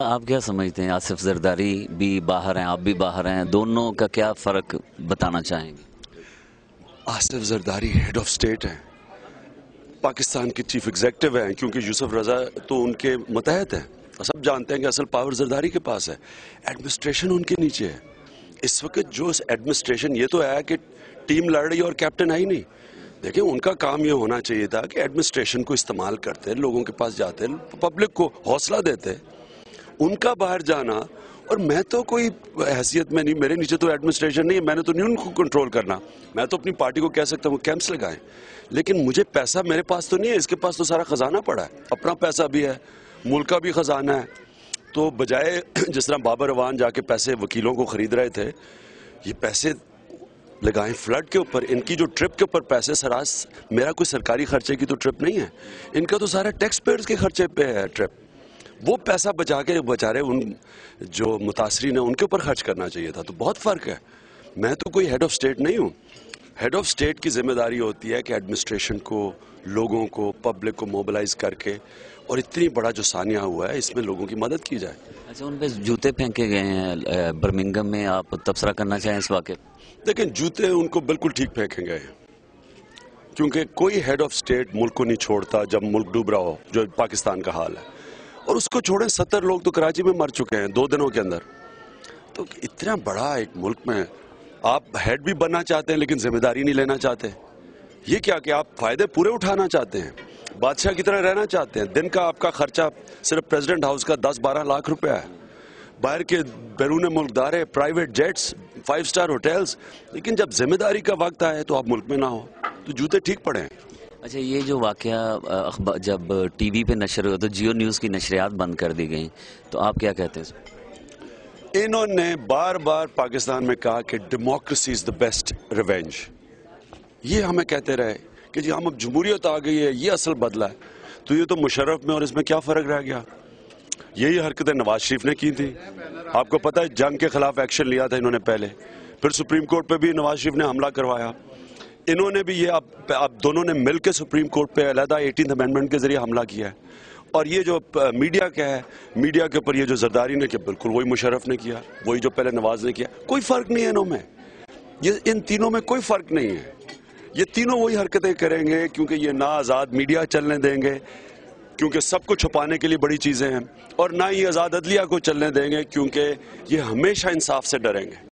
آپ کیا سمجھتے ہیں؟ آصف زرداری بھی باہر ہیں، آپ بھی باہر ہیں، دونوں کا کیا فرق بتانا چاہیں گے؟ Asif Zardari head of state ہیں، پاکستان کے چیف ایگزیکٹو ہیں، کیونکہ یوسف رضا تو ان کے متحد ہیں۔ سب جانتے ہیں کہ اصل پاور زرداری کے پاس ہے، ایڈمنسٹریشن ان کے نیچے ہے۔ اس وقت جو ایڈمنسٹریشن یہ تو ہے کہ ٹیم لڑ رہی ہے اور کیپٹن ہے ہی نہیں۔ دیکھیں ان کا کام یہ ہونا چاہیے تھا کہ ایڈمنسٹریشن کو استعمال کرتے، لوگوں کے پاس جاتے، پبلک کو حوصلہ دیتے۔ ان کا باہر جانا، اور میں تو کوئی حیثیت میں نہیں، میرے نیچے تو ایڈمنسٹریشن نہیں ہے، میں نے تو نہیں ان کو کنٹرول کرنا۔ میں تو اپنی پارٹی کو کہہ سکتا ہوں کیمپس لگائیں، لیکن مجھے پیسہ میرے پاس تو نہیں ہے، اس کے پاس تو سارا خزانہ پڑا ہے، اپنا پیسہ بھی ہے، ملک کا بھی خزانہ ہے۔ تو بجائے جس طرح بابر اعوان جا کے پیسے وکیلوں کو خرید رہے تھے، یہ پیسے لگائیں فلڈ کے اوپر۔ ان کی جو ٹرپ کے اوپر پیسے سراس، میرا کوئی سرکاری خرچے کی تو ٹرپ نہیں ہے، ان کا تو سارا ٹیکس پیئرز کے خرچے پہ ہے ٹرپ۔ وہ پیسہ بچا کے بچارے ان جو متاثرین ہیں ان کے اوپر خرچ کرنا چاہیے تھا۔ تو بہت فرق ہے۔ میں تو کوئی ہیڈ آف سٹیٹ نہیں ہوں۔ ہیڈ آف سٹیٹ کی ذمہ داری ہوتی ہے کہ ایڈمنسٹریشن کو، لوگوں کو، پبلک کو موبلائز کر کے، اور اتنی بڑا جو سانحہ ہوا ہے اس میں لوگوں کی مدد کی جائے۔ اچھا، ان پہ جوتے پھینکے گئے ہیں برمنگم میں، آپ تبصرہ کرنا چاہیں اس واقعے؟ لیکن جوتے ان کو بالکل ٹھیک پھینکیں گئے ہیں، کیونکہ کوئی ہیڈ آف سٹیٹ ملک کو نہیں چھوڑتا جب ملک ڈوب رہا ہو، جو پاکستان کا حال ہے۔ اور اس کو چھوڑیں، 70 لوگ تو کراچی میں مر چکے ہیں 2 دنوں کے اندر۔ تو اتنا بڑا ایک ملک میں آپ ہیڈ بھی بننا چاہتے ہیں لیکن ذمہ داری نہیں لینا چاہتے۔ یہ کیا کہ آپ فائدے پورے اٹھانا چاہتے ہیں، بادشاہ کی طرح رہنا چاہتے ہیں۔ دن کا آپ کا خرچہ صرف پریزیڈنٹ ہاؤس کا 10-12 لاکھ روپے ہے، باہر کے بیرون ملک دارے، پرائیویٹ جیٹس، 5 سٹار ہوٹلز، لیکن جب ذمہ داری کا وقت آئے تو آپ ملک میں نہ ہو، تو جوتے ٹھیک پڑے ہیں۔ اچھا، یہ جو واقعہ جب ٹی وی پہ نشر ہوا تو جیو نیوز کی نشریات بند کر دی گئیں، تو آپ کیا کہتے ہیں؟ انہوں نے بار بار پاکستان میں کہا کہ democracy is the best revenge. یہ ہمیں کہتے رہے کہ جی ہم اب جمہوریت آ گئی ہے، یہ اصل بدلہ ہے۔ تو یہ تو مشرف میں اور اس میں کیا فرق رہ گیا؟ یہی حرکتیں نواز شریف نے کی تھی۔ آپ کو پتہ ہے جنگ کے خلاف ایکشن لیا تھا انہوں نے پہلے، پھر سپریم کورٹ پہ بھی نواز شریف نے حملہ کروایا۔ انہوں نے بھی یہ اب دونوں نے مل کے سپریم کورٹ پہ علیحدہ 18th امینڈمنٹ کے ذریعے حملہ کیا ہے۔ اور یہ جو میڈیا کا ہے، میڈیا کے اوپر یہ جو زرداری نے کیا، بالکل وہی مشرف نے کیا، وہی جو پہلے نواز نے کیا۔ کوئی فرق نہیں ہے انہوں میں، ان تینوں میں کوئی فرق نہیں ہے۔ یہ تینوں وہی حرکتیں کریں گے کیونکہ یہ نہ آزاد میڈیا چلنے دیں گے، کیونکہ سب کو چھپانے کے لیے بڑی چیزیں ہیں، اور نہ ہی آزاد عدلیہ کو چلنے دیں گے کیونکہ یہ ہمیشہ انصاف سے ڈریں گے۔